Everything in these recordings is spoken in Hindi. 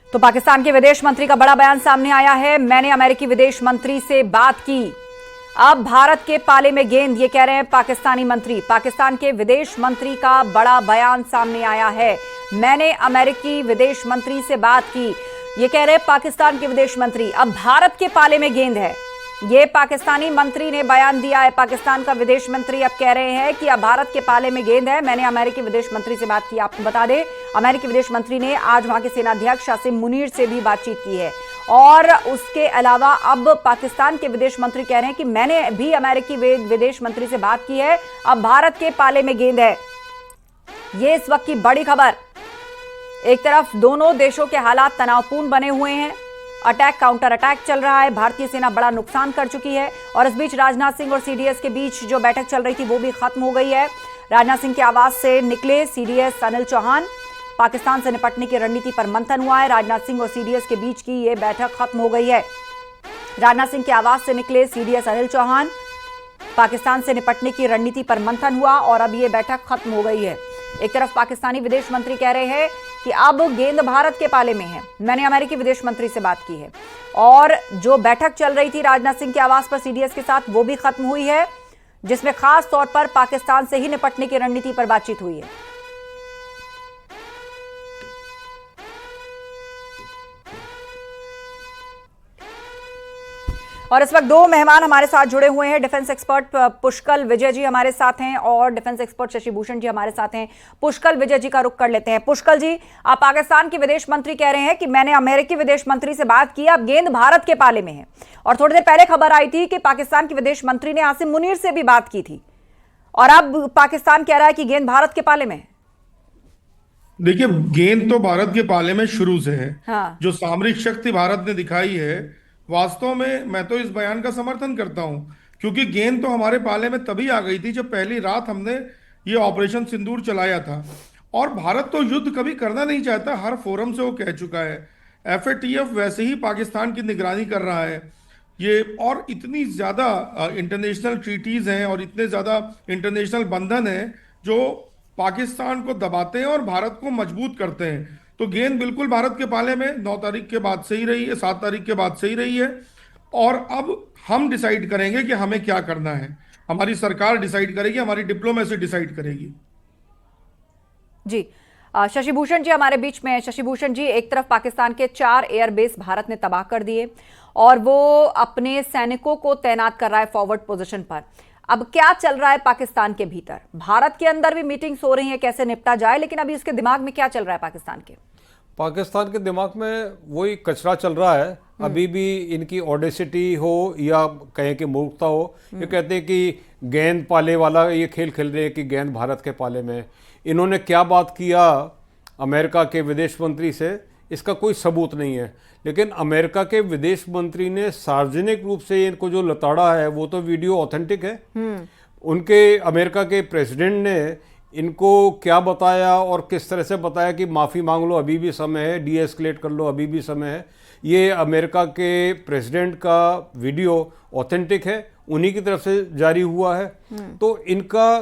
तो पाकिस्तान के विदेश मंत्री का बड़ा बयान सामने आया है। मैंने अमेरिकी विदेश मंत्री से बात की, अब भारत के पाले में गेंद, ये कह रहे हैं पाकिस्तानी मंत्री। पाकिस्तान के विदेश मंत्री का बड़ा बयान सामने आया है। मैंने अमेरिकी विदेश मंत्री से बात की, ये कह रहे हैं पाकिस्तान के विदेश मंत्री। अब भारत के पाले में गेंद है, ये पाकिस्तानी मंत्री ने बयान दिया है। पाकिस्तान का विदेश मंत्री अब कह रहे हैं कि अब भारत के पाले में गेंद है। मैंने अमेरिकी विदेश मंत्री से बात की। आपको बता दें, अमेरिकी विदेश मंत्री ने आज वहां के सेनाध्यक्ष आसिम मुनीर से भी बातचीत की है। और उसके अलावा अब पाकिस्तान के विदेश मंत्री कह रहे हैं कि मैंने भी अमेरिकी विदेश मंत्री से बात की है, अब भारत के पाले में गेंद है। ये इस वक्त की बड़ी खबर। एक तरफ दोनों देशों के हालात तनावपूर्ण बने हुए हैं, अटैक काउंटर अटैक चल रहा है, भारतीय सेना बड़ा नुकसान कर चुकी है। और इस बीच राजनाथ सिंह और सीडीएस के बीच जो बैठक चल रही थी वो भी खत्म हो गई है। राजनाथ सिंह के आवास से निकले सीडीएस अनिल चौहान। पाकिस्तान से निपटने की रणनीति पर मंथन हुआ है। राजनाथ सिंह और सीडीएस के बीच की यह बैठक खत्म हो गई है। राजनाथ सिंह के आवास से निकले सीडीएस अनिल चौहान। पाकिस्तान से निपटने की रणनीति पर मंथन हुआ और अब यह बैठक खत्म हो गई है। एक तरफ पाकिस्तानी विदेश मंत्री कह रहे हैं कि अब गेंद भारत के पाले में है। मैंने अमेरिकी विदेश मंत्री से बात की है और जो बैठक चल रही थी राजनाथ सिंह के आवास पर सीडीएस के साथ वो भी खत्म हुई है, जिसमें खास तौर पर पाकिस्तान से ही निपटने की रणनीति पर बातचीत हुई है। और इस वक्त दो मेहमान हमारे साथ जुड़े हुए हैं। डिफेंस एक्सपर्ट पुष्कल विजय जी हमारे साथ हैं और डिफेंस एक्सपर्ट शशि भूषण जी हमारे साथ हैं। पुष्कल विजय जी का रुख कर लेते हैं। पुष्कल जी, आप पाकिस्तान के विदेश मंत्री कह रहे हैं कि मैंने अमेरिकी विदेश मंत्री से बात की, अब गेंद भारत के पाले में है। और थोड़ी देर पहले खबर आई थी कि पाकिस्तान के विदेश मंत्री ने आसिम मुनीर से भी बात की थी और अब पाकिस्तान कह रहा है कि गेंद भारत के पाले में है। देखिए, गेंद तो भारत के पाले में शुरू से है। हाँ। जो सामरिक शक्ति भारत ने दिखाई है, वास्तव में मैं तो इस बयान का समर्थन करता हूं, क्योंकि गेंद तो हमारे पाले में तभी आ गई थी जब पहली रात हमने ये ऑपरेशन सिंदूर चलाया था। और भारत तो युद्ध कभी करना नहीं चाहता, हर फोरम से वो कह चुका है। एफएटीएफ वैसे ही पाकिस्तान की निगरानी कर रहा है ये, और इतनी ज्यादा इंटरनेशनल ट्रीटीज हैं और इतने ज्यादा इंटरनेशनल बंधन हैं जो पाकिस्तान को दबाते हैं और भारत को मजबूत करते हैं। तो गेंद बिल्कुल भारत के पाले में 9 तारीख के बाद से ही रही है, 7 तारीख के बाद से ही रही है। और अब हम डिसाइड करेंगे कि हमें क्या करना है। हमारी सरकार डिसाइड करेगी, हमारी डिप्लोमेसी डिसाइड करेगी। जी, शशि भूषण जी हमारे बीच में है। शशि भूषण जी, एक तरफ पाकिस्तान के 4 एयरबेस भारत ने तबाह कर दिए और वो अपने सैनिकों को तैनात कर रहा है फॉरवर्ड पोजीशन पर। अब क्या चल रहा है पाकिस्तान के भीतर? भारत के अंदर भी मीटिंग्स हो रही हैं कैसे निपटा जाए, लेकिन अभी उसके दिमाग में क्या चल रहा है पाकिस्तान के? पाकिस्तान के दिमाग में वही कचरा चल रहा है। अभी भी इनकी ऑडेसिटी हो या कहें कि मूर्खता हो, ये कहते हैं कि गेंद पाले वाला ये खेल खेल रहे हैं कि गेंद भारत के पाले में। इन्होंने क्या बात किया अमेरिका के विदेश मंत्री से, इसका कोई सबूत नहीं है। लेकिन अमेरिका के विदेश मंत्री ने सार्वजनिक रूप से इनको जो लताड़ा है वो तो वीडियो ऑथेंटिक है। उनके अमेरिका के प्रेसिडेंट ने इनको क्या बताया और किस तरह से बताया कि माफ़ी मांग लो, अभी भी समय है, डी एस्केलेट कर लो, अभी भी समय है। ये अमेरिका के प्रेसिडेंट का वीडियो ऑथेंटिक है, उन्हीं की तरफ से जारी हुआ है। तो इनका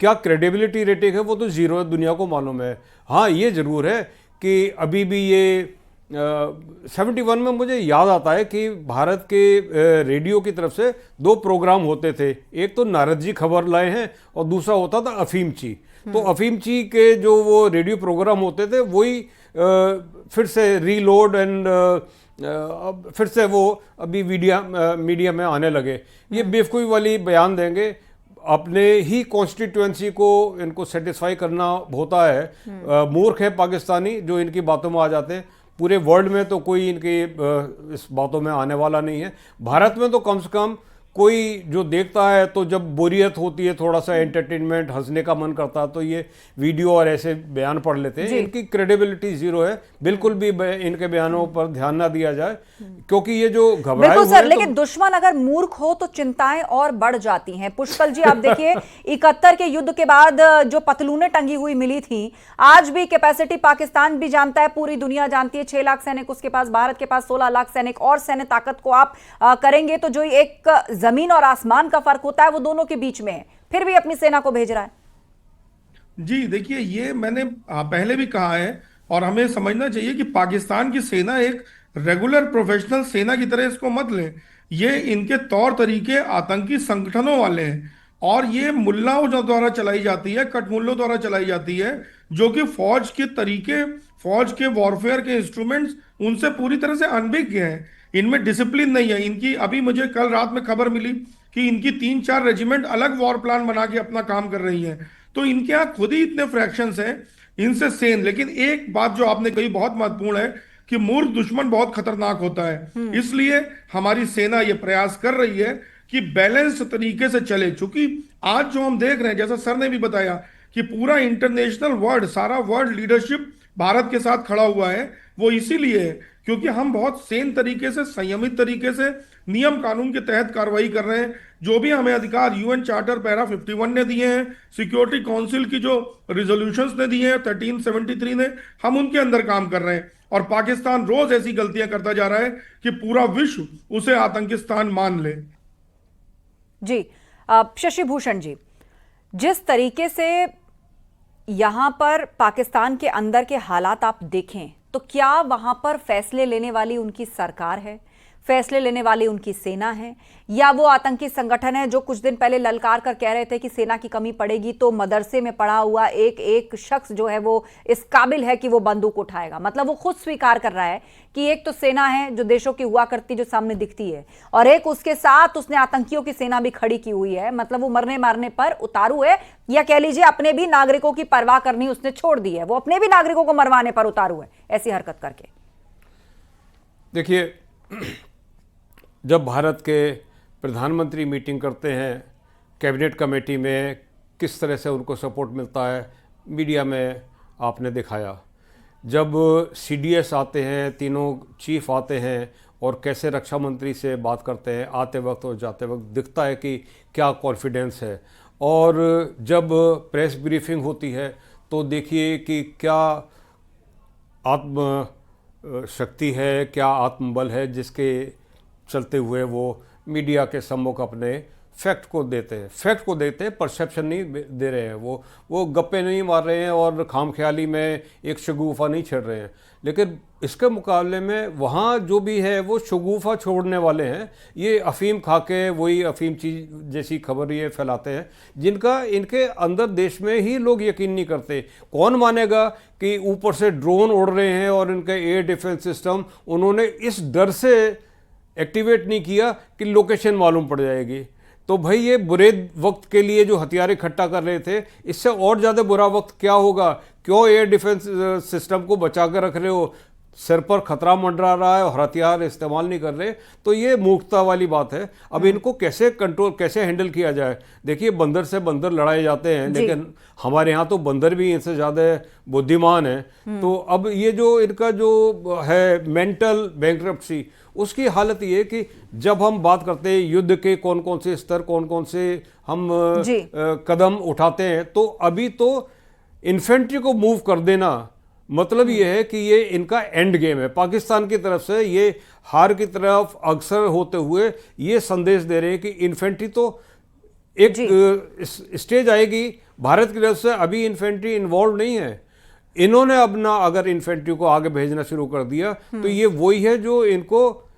क्या क्रेडिबिलिटी रेटिंग है वो तो जीरो है, दुनिया को मालूम है। हाँ, ये ज़रूर है कि अभी भी ये 71 में मुझे याद आता है कि भारत के रेडियो की तरफ से 2 प्रोग्राम होते थे। एक तो नारद जी खबर लाए हैं और दूसरा होता था अफीम ची। तो अफीम ची के जो वो रेडियो प्रोग्राम होते थे वही फिर से रीलोड एंड फिर से वो अभी मीडिया में आने लगे। ये बेवकूफ़ी वाली बयान देंगे, अपने ही कॉन्स्टिट्यूएंसी को इनको सेटिस्फाई करना होता है। मूर्ख है पाकिस्तानी जो इनकी बातों में आ जाते हैं। पूरे वर्ल्ड में तो कोई इनके इस बातों में आने वाला नहीं है। भारत में तो कम से कम कोई जो देखता है तो जब बोरियत होती है, थोड़ा सा एंटरटेनमेंट, हंसने का मन करता है तो ये वीडियो और ऐसे बयान पढ़ लेते हैं। इनकी क्रेडिबिलिटी जीरो है। बिल्कुल भी इनके बयानों पर ध्यान ना दिया जाए, क्योंकि ये जो घबराए बिल्कुल हुए सर, लेकिन दुश्मन अगर मूर्ख हो तो चिंताएं और बढ़ जाती हैं। पुष्कल जी, आप देखिए 71 के युद्ध के बाद जो पतलूनें टंगी हुई मिली थी, आज भी कैपेसिटी पाकिस्तान भी जानता है, पूरी दुनिया जानती है। 6 लाख सैनिक उसके पास, भारत के पास 16 लाख सैनिक, और सैन्य ताकत को आप करेंगे तो जो एक जमीन और आसमान का फर्क होता है वो दोनों के बीच में है, फिर भी अपनी सेना को भेज रहा है। जी देखिए, ये मैंने पहले भी कहा है और हमें समझना चाहिए कि पाकिस्तान की सेना एक रेगुलर प्रोफेशनल सेना की तरह इसको मत लें। ये इनके तौर तरीके आतंकी संगठनों वाले हैं, और ये मुल्लाओं जो द्वारा चलाई जाती है, कटमुल्लों द्वारा चलाई जाती है, जो कि फौज के तरीके, फौज के वॉरफेयर के इंस्ट्रूमेंट्स उनसे पूरी तरह से अनभिज्ञ हैं। इनमें डिसिप्लिन नहीं है इनकी। अभी मुझे कल रात में खबर मिली कि इनकी 3-4 रेजिमेंट अलग वॉर प्लान बना के अपना काम कर रही हैं। तो इनके यहाँ खुद ही इतने फ्रैक्शंस हैं, इनसे सेन। लेकिन एक बात जो आपने कही बहुत महत्वपूर्ण है कि मूर्ख दुश्मन बहुत खतरनाक होता है। इसलिए हमारी सेना ये प्रयास कर रही है कि बैलेंस तरीके से चले। चूंकि आज जो हम देख रहे हैं, जैसा सर ने भी बताया, कि पूरा इंटरनेशनल वर्ल्ड, सारा वर्ल्ड लीडरशिप भारत के साथ खड़ा हुआ है, वो इसीलिए है क्योंकि हम बहुत सेन तरीके से, संयमित तरीके से, नियम कानून के तहत कार्रवाई कर रहे हैं। जो भी हमें अधिकार यूएन चार्टर पैरा 51 ने दिए हैं, सिक्योरिटी काउंसिल की जो रिजोल्यूशंस ने दिए हैं 1373 ने, हम उनके अंदर काम कर रहे हैं। और पाकिस्तान रोज ऐसी गलतियां करता जा रहा है कि पूरा विश्व उसे आतंकिस्तान मान ले। जी शशि भूषण जी, जिस तरीके से यहां पर पाकिस्तान के अंदर के हालात आप देखें, तो क्या वहां पर फैसले लेने वाली उनकी सरकार है, फैसले लेने वाली उनकी सेना है, या वो आतंकी संगठन है जो कुछ दिन पहले ललकार कर कह रहे थे कि सेना की कमी पड़ेगी तो मदरसे में पढ़ा हुआ एक एक शख्स जो है वो इस काबिल है कि वो बंदूक उठाएगा। मतलब वो खुद स्वीकार कर रहा है कि एक तो सेना है जो देशों की हुआ करती, जो सामने दिखती है, और एक उसके साथ उसने आतंकियों की सेना भी खड़ी की हुई है। मतलब वो मरने मारने पर उतारू है, या कह लीजिए अपने भी नागरिकों की परवाह करनी उसने छोड़ दी है, वो अपने भी नागरिकों को मरवाने पर उतारू है ऐसी हरकत करके। देखिए, जब भारत के प्रधानमंत्री मीटिंग करते हैं कैबिनेट कमेटी में, किस तरह से उनको सपोर्ट मिलता है मीडिया में आपने दिखाया। जब सीडीएस आते हैं, तीनों चीफ आते हैं और कैसे रक्षा मंत्री से बात करते हैं आते वक्त और जाते वक्त, दिखता है कि क्या कॉन्फिडेंस है। और जब प्रेस ब्रीफिंग होती है तो देखिए कि क्या आत्म शक्ति है, क्या आत्मबल है, जिसके चलते हुए वो मीडिया के सम्मुख अपने फैक्ट को देते हैं, परसेप्शन नहीं दे रहे हैं। वो गप्पे नहीं मार रहे हैं और खामख्याली में एक शगुफा नहीं छेड़ रहे हैं। लेकिन इसके मुकाबले में वहाँ जो भी है वो शगुफा छोड़ने वाले हैं। ये अफीम खा के वही अफीम चीज़ जैसी खबर ये फैलाते हैं, जिनका इनके अंदर देश में ही लोग यकीन नहीं करते। कौन मानेगा कि ऊपर से ड्रोन उड़ रहे हैं और इनके एयर डिफेंस सिस्टम उन्होंने इस डर से एक्टिवेट नहीं किया कि लोकेशन मालूम पड़ जाएगी। तो भाई ये बुरे वक्त के लिए जो हथियार इकट्ठा कर रहे थे, इससे और ज़्यादा बुरा वक्त क्या होगा? क्यों एयर डिफेंस सिस्टम को बचा कर रख रहे हो? सिर पर खतरा मंडरा रहा है और हथियार इस्तेमाल नहीं कर रहे, तो ये मूर्खता वाली बात है। अब इनको कैसे कंट्रोल, कैसे हैंडल किया जाए? देखिए, बंदर से बंदर लड़ाए जाते हैं, लेकिन हमारे यहाँ तो बंदर भी इनसे ज़्यादा बुद्धिमान है। तो अब ये जो इनका जो है मेंटल बैंक्रप्सी, उसकी हालत ये है कि जब हम बात करते हैं युद्ध के कौन कौन से स्तर, कौन कौन से हम कदम उठाते हैं, तो अभी तो इन्फेंट्री को मूव कर देना मतलब ये है कि ये इनका एंड गेम है। पाकिस्तान की तरफ से ये हार की तरफ अग्रसर होते हुए ये संदेश दे रहे हैं कि इन्फेंट्री तो एक स्टेज आएगी। भारत की तरफ से अभी इन्फेंट्री इन्वॉल्व नहीं है। इन्होंने अब ना अगर इन्फेंट्री को आगे भेजना शुरू कर दिया तो ये वही है जो इनको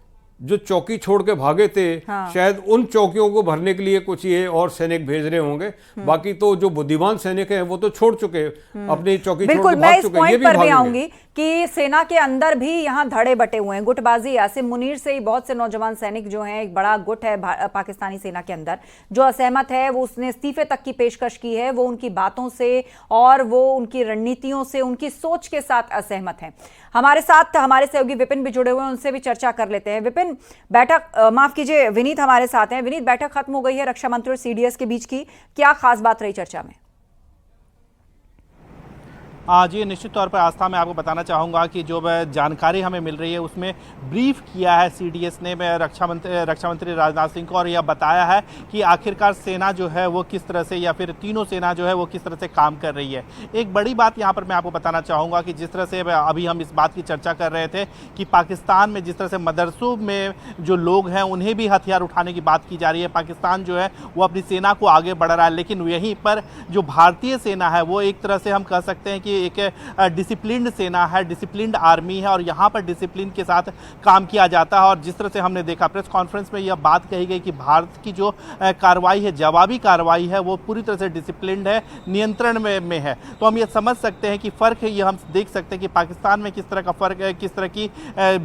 जो चौकी छोड़ के भागे थे, शायद उन चौकियों को भरने के लिए कुछ ये और सैनिक भेज रहे होंगे। बाकी तो जो बुद्धिमान सैनिक हैं वो तो छोड़ चुके, अपनी चौकी छोड़ के भाग चुके। ये भी पर भी आऊंगी कि सेना के अंदर भी यहाँ धड़े बटे हुए हैं, गुटबाजी। आसिम मुनीर से ही बहुत से नौजवान सैनिक जो हैं, एक बड़ा गुट है पाकिस्तानी सेना के अंदर जो असहमत है, वो उसने इस्तीफे तक की पेशकश की है। वो उनकी बातों से और वो उनकी रणनीतियों से, उनकी सोच के साथ असहमत हैं। हमारे साथ हमारे सहयोगी विपिन भी जुड़े हुए हैं, उनसे भी चर्चा कर लेते हैं। विपिन, बैठक, माफ कीजिए, विनीत हमारे साथ हैं। विनीत, बैठक खत्म हो गई है रक्षा मंत्री और सीडीएस के बीच की, क्या खास बात रही चर्चा में? जी, निश्चित तौर पर आस्था मैं आपको बताना चाहूँगा कि जो जानकारी हमें मिल रही है उसमें ब्रीफ किया है सीडीएस ने रक्षा मंत्री राजनाथ सिंह को, और यह बताया है कि आखिरकार सेना जो है वो किस तरह से, या फिर तीनों सेना जो है वो किस तरह से काम कर रही है। एक बड़ी बात यहाँ पर मैं आपको बताना चाहूँगा कि जिस तरह से अभी हम इस बात की चर्चा कर रहे थे कि पाकिस्तान में जिस तरह से मदरसों में जो लोग हैं उन्हें भी हथियार उठाने की बात की जा रही है, पाकिस्तान जो है वो अपनी सेना को आगे बढ़ रहा है, लेकिन यहीं पर जो भारतीय सेना है वो एक तरह से हम कह सकते हैं कि ये एक डिसिप्लिन्ड सेना है, डिसिप्लिन्ड आर्मी है और यहाँ पर डिसिप्लिन के साथ काम किया जाता है। और जिस तरह से हमने देखा प्रेस कॉन्फ्रेंस में यह बात कही गई कि भारत की जो कार्रवाई है, जवाबी कार्रवाई है, वो पूरी तरह से डिसिप्लिन्ड है, नियंत्रण में है। तो हम ये समझ सकते हैं कि फ़र्क है, ये हम देख सकते हैं कि पाकिस्तान में किस तरह का फ़र्क है, किस तरह की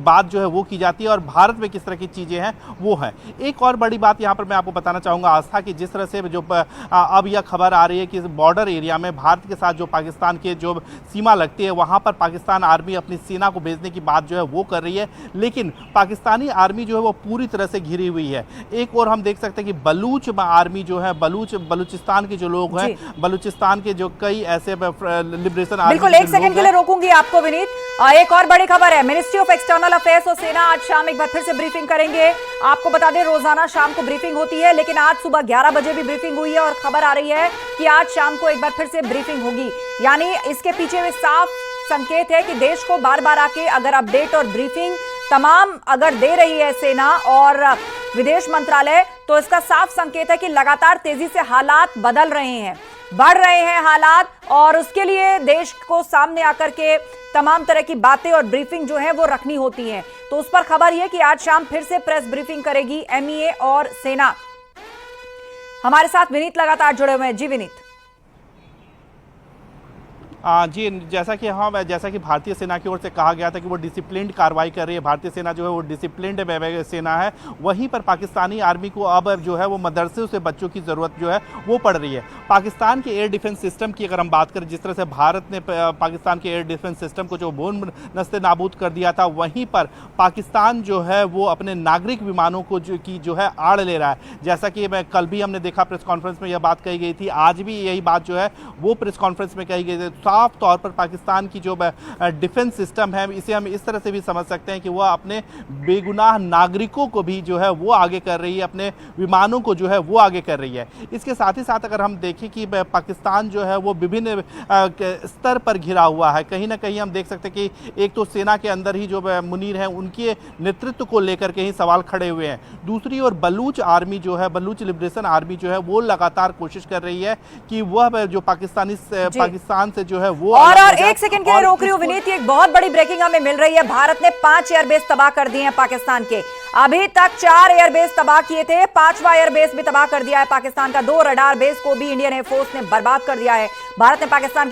बात जो है वो की जाती है और भारत में किस तरह की चीज़ें हैं वो है। एक और बड़ी बात यहाँ पर मैं आपको बताना चाहूँगा आस्था की, जिस तरह से जो अब यह खबर आ रही है कि बॉर्डर एरिया में भारत के साथ जो पाकिस्तान के जो सीमा लगती है वहाँ पर पाकिस्तान आर्मी अपनी सेना को भेजने की बात जो है वो कर रही है, लेकिन पाकिस्तानी आर्मी जो है वो पूरी तरह से घिरी हुई है। एक और हम देख सकते हैं कि बलूच आर्मी जो है, बलूचिस्तान के जो लोग हैं, बलूचिस्तान के जो कई ऐसे लिबरेशन आर्मी, बिल्कुल, एक सेकंड के लिए रोकूंगी आपको विनीत। एक और बड़ी खबर है, मिनिस्ट्री ऑफ एक्सटर्नल अफेयर्स और सेना आज शाम एक बार फिर से ब्रीफिंग करेंगे। आपको बता दें रोजाना शाम को ब्रीफिंग होती है, लेकिन आज सुबह 11 बजे भी ब्रीफिंग हुई है और खबर आ रही है कि आज शाम को एक बार फिर से ब्रीफिंग होगी। यानी इसके पीछे में साफ संकेत है कि देश को बार बार आके अगर अपडेट और ब्रीफिंग तमाम अगर दे रही है सेना और विदेश मंत्रालय, तो इसका साफ संकेत है कि लगातार तेजी से हालात बदल रहे हैं, बढ़ रहे हैं हालात, और उसके लिए देश को सामने आकर के तमाम तरह की बातें और ब्रीफिंग जो है वो रखनी होती है। तो उस पर खबर यह कि आज शाम फिर से प्रेस ब्रीफिंग करेगी एमईए और सेना। हमारे साथ विनीत लगातार जुड़े हुए हैं। जी विनीत। जी, जैसा कि भारतीय सेना की ओर से कहा गया था कि वो डिसिप्लिन्ड कार्रवाई कर रही है, भारतीय सेना जो है वो डिसिप्लिन्ड सेना है, वहीं पर पाकिस्तानी आर्मी को अब जो है वो मदरसे से बच्चों की ज़रूरत जो है वो पड़ रही है। पाकिस्तान के एयर डिफेंस सिस्टम की अगर हम बात करें, जिस तरह से भारत ने पाकिस्तान के एयर डिफेंस सिस्टम को जो भून नस्ते नाबूद कर दिया था, वहीं पर पाकिस्तान जो है वो अपने नागरिक विमानों को जो है आड़ ले रहा है। जैसा कि कल भी हमने देखा प्रेस कॉन्फ्रेंस में यह बात कही गई थी, आज भी यही बात जो है वो प्रेस कॉन्फ्रेंस में कही गई थी। साफ तौर पर पाकिस्तान की जो डिफेंस सिस्टम है, इसे हम इस तरह से भी समझ सकते हैं कि वह अपने बेगुनाह नागरिकों को भी जो है वो आगे कर रही है, अपने विमानों को जो है वो आगे कर रही है। इसके साथ ही साथ अगर हम देखें कि पाकिस्तान जो है वो विभिन्न स्तर पर घिरा हुआ है। कहीं ना कहीं हम देख सकते हैं कि एक तो सेना के अंदर ही जो मुनीर हैं उनके नेतृत्व को लेकर के ही सवाल खड़े हुए हैं, दूसरी ओर बलूच आर्मी जो है, बलूच लिबरेशन आर्मी जो है वो लगातार कोशिश कर रही है कि वह जो पाकिस्तान से जो है वो और एक सेकंड के लिए रोक रही हूं विनीत, एक बहुत बड़ी ब्रेकिंग हमें मिल रही है। भारत ने 5 एयरबेस तबाह कर दिए हैं पाकिस्तान के। अभी तक 4 एयरबेस तबाह किए थे, 5वां एयरबेस भी तबाह कर दिया है पाकिस्तान का। 2 रडार बेस को भी इंडियन एयरफोर्स ने बर्बाद कर दिया है। भारत ने पाकिस्तान के